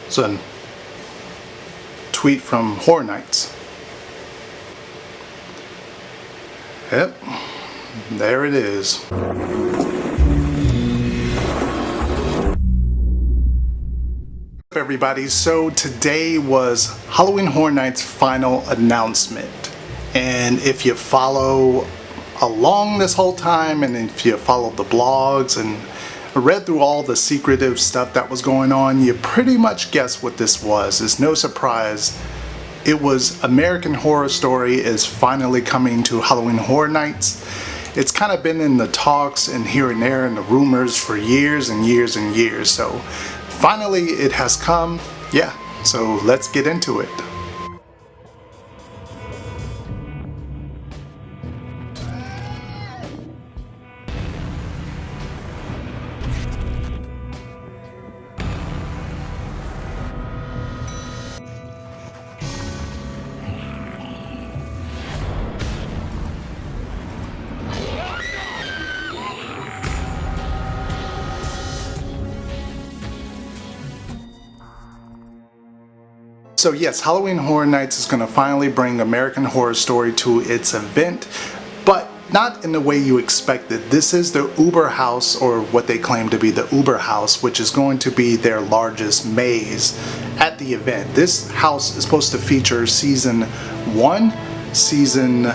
So a tweet from Horror Nights. Yep, there it is. Everybody, so today was Halloween Horror Nights' final announcement, and if you follow along this whole time, and if you followed the blogs and read through all the secretive stuff that was going on, you pretty much guessed what this was. It's no surprise. It was American Horror Story is finally coming to Halloween Horror Nights. It's kind of been in the talks and here and there and the rumors for years and years and years, so finally it has come. Yeah, so let's get into it. So yes, Halloween Horror Nights is going to finally bring American Horror Story to its event, but not in the way you expected. This is the Uber House, or what they claim to be the Uber House, which is going to be their largest maze at the event. This house is supposed to feature Season 1, Season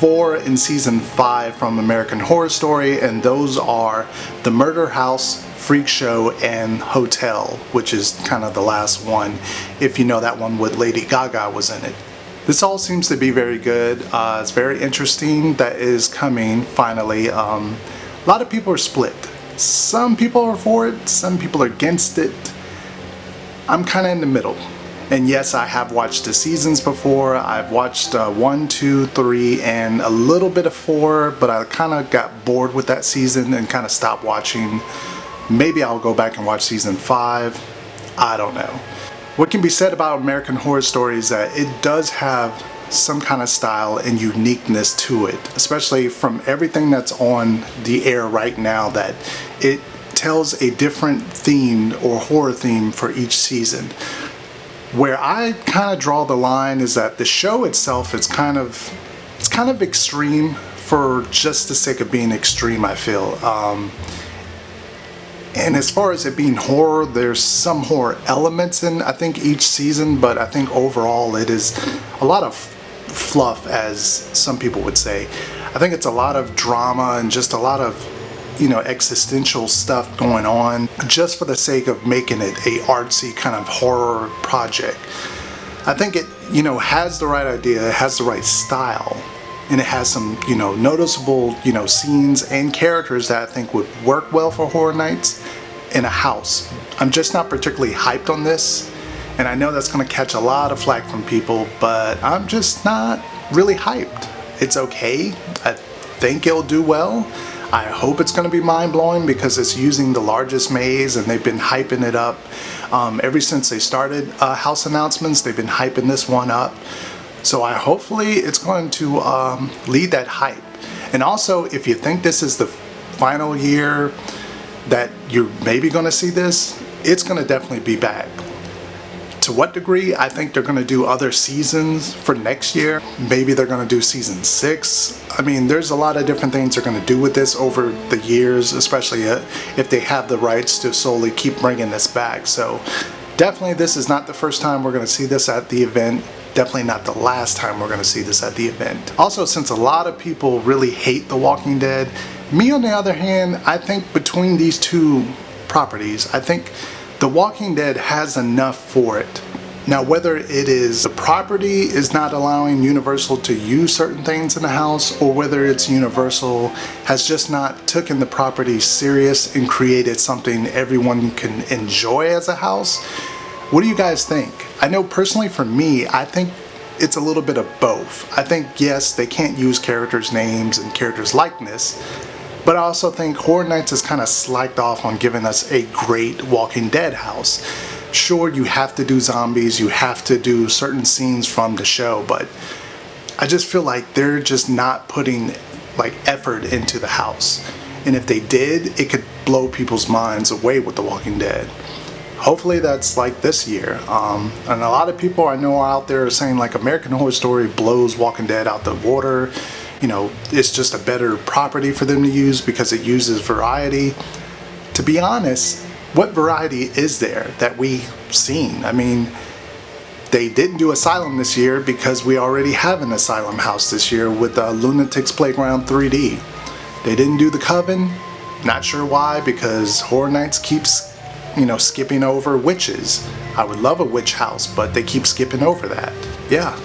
4, and Season 5 from American Horror Story, and those are the Murder House, Freak Show, and Hotel, which is kind of the last one, if you know that one with Lady Gaga was in it. This all seems to be very good. It's very interesting that is coming finally. A lot of people are split. Some people are for it, some people are against it. I'm kind of in the middle. And yes, I have watched the seasons before. I've watched 1, 2, 3, and a little bit of 4, but I kind of got bored with that season and kind of stopped watching. Maybe I'll go back and watch Season 5. I don't know. What can be said about American Horror Story is that it does have some kind of style and uniqueness to it, especially from everything that's on the air right now, that it tells a different theme or horror theme for each season. Where I kind of draw the line is that the show itself is kind of extreme for just the sake of being extreme, I feel. And as far as it being horror, there's some horror elements in, I think, each season, but I think overall it is a lot of fluff, as some people would say. I think it's a lot of drama and just a lot of, you know, existential stuff going on just for the sake of making it a artsy kind of horror project. I think it, you know, has the right idea, it has the right style, and it has some, you know, noticeable, you know, scenes and characters that I think would work well for Horror Nights in a house. I'm just not particularly hyped on this, and I know that's going to catch a lot of flack from people, but I'm just not really hyped. It's okay. I think it'll do well. I hope it's going to be mind-blowing because it's using the largest maze, and they've been hyping it up. Ever since they started house announcements, they've been hyping this one up. So hopefully it's going to lead that hype. And also, if you think this is the final year that you're maybe going to see this, it's going to definitely be back. To what degree? I think they're going to do other seasons for next year. Maybe they're going to do Season 6. I mean, there's a lot of different things they're going to do with this over the years, especially if they have the rights to solely keep bringing this back. So definitely this is not the first time we're going to see this at the event. Definitely not the last time we're going to see this at the event. Also, since a lot of people really hate The Walking Dead, me on the other hand, I think between these two properties, I think The Walking Dead has enough for it. Now, whether it is the property is not allowing Universal to use certain things in the house, or whether it's Universal has just not taken the property serious and created something everyone can enjoy as a house. What do you guys think? I know personally for me, I think it's a little bit of both. I think, yes, they can't use characters' names and characters' likeness, but I also think Horror Nights has kind of slacked off on giving us a great Walking Dead house. Sure, you have to do zombies, you have to do certain scenes from the show, but I just feel like they're just not putting like effort into the house. And if they did, it could blow people's minds away with The Walking Dead. hopefully that's like this year. And a lot of people I know are out there saying like American Horror Story blows Walking Dead out the water. You know, it's just a better property for them to use because it uses variety. To be honest, what variety is there that we've seen? I mean, they didn't do Asylum this year because we already have an Asylum house this year with Lunatic's Playground 3D. They didn't do The Coven, not sure why, because Horror Nights keeps, you know, skipping over witches. I would love a witch house, but they keep skipping over that. Yeah.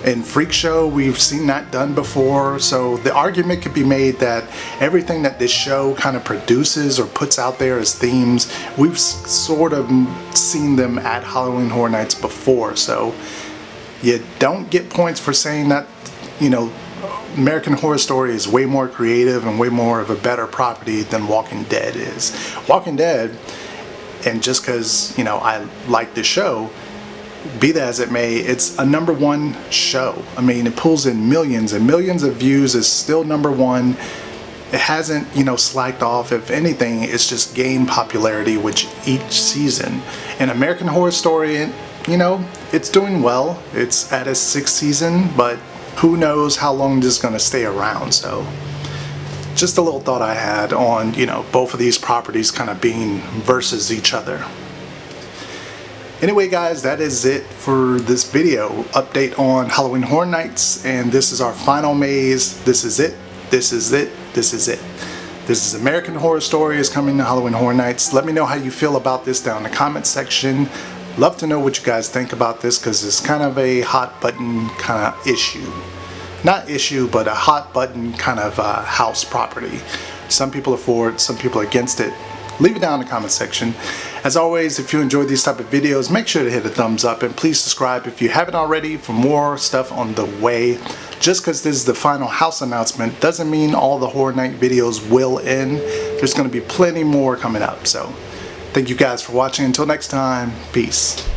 In Freak Show, we've seen that done before, so the argument could be made that everything that this show kind of produces or puts out there as themes, we've sort of seen them at Halloween Horror Nights before, so you don't get points for saying that, you know, American Horror Story is way more creative and way more of a better property than Walking Dead is. Walking Dead, and just because, you know, I like the show, be that as it may, it's a #1 show. I mean, it pulls in millions and millions of views. It's still #1. It hasn't, you know, slacked off. If anything, it's just gained popularity with each season. And American Horror Story, you know, it's doing well. It's at its 6th season, but who knows how long this is going to stay around. So just a little thought I had on, you know, both of these properties kind of being versus each other. Anyway guys, that is it for this video update on Halloween Horror Nights, and this is our final maze. This is it, this is it, this is it. This is American Horror Story is coming to Halloween Horror Nights. Let me know how you feel about this down in the comment section. Love to know what you guys think about this because it's kind of a hot button kind of issue. Not issue, but a hot button kind of house property. Some people are for it, some people are against it. Leave it down in the comment section. As always, if you enjoy these type of videos, make sure to hit a thumbs up and please subscribe if you haven't already for more stuff on the way. Just because this is the final house announcement doesn't mean all the Horror Night videos will end. There's going to be plenty more coming up. So thank you guys for watching. Until next time, peace.